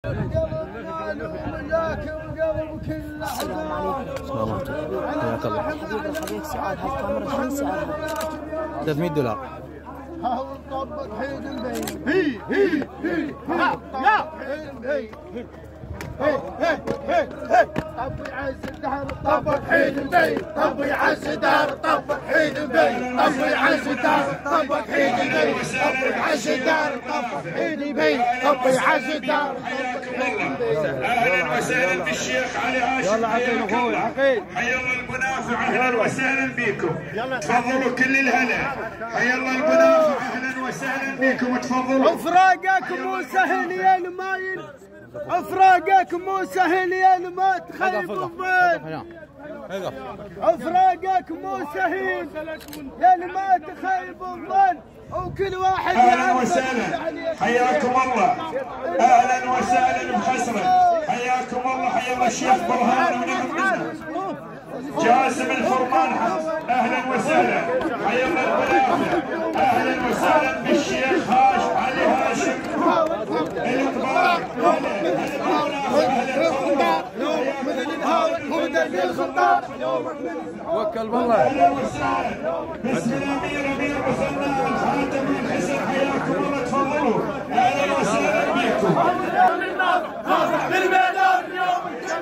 السلام عليكم. حياك الله. حبيبي سعاد هالكاميرا شنو سعرها؟ $300. ها هو طبق حيد البين هي ها هي طبي عز الدهر طبق حيد البين طبي عز الدهر طبق حيد البين طبي عز الدهر طبق حيد البين طبي عز الدهر طبق حيد البين طبي عز الدهر. اهلا وسهلا بالشيخ علي هاشم. يلا عقيل اخوي عقيل. حيا الله المنافع اهلا وسهلا بكم. تفضلوا كل الهلا. حيا الله المنافع اهلا وسهلا بكم تفضلوا. افراقك مو سهل يا المايل افراقك مو سهل يا الما تخيب الظن افراقك مو سهل يا الما تخيب الظن وكل واحد اهلا وسهلا حياكم الله. اهلا وسهلا بخسره حياكم الله. حيا الله الشيخ برهان ونعم جاسم الفرمان اهلا وسهلا. حيا الله المنافع اهلا وسهلا بالشيخ علي هاشم الكبار. وكل بالله. اهلا وسهلا بسم الله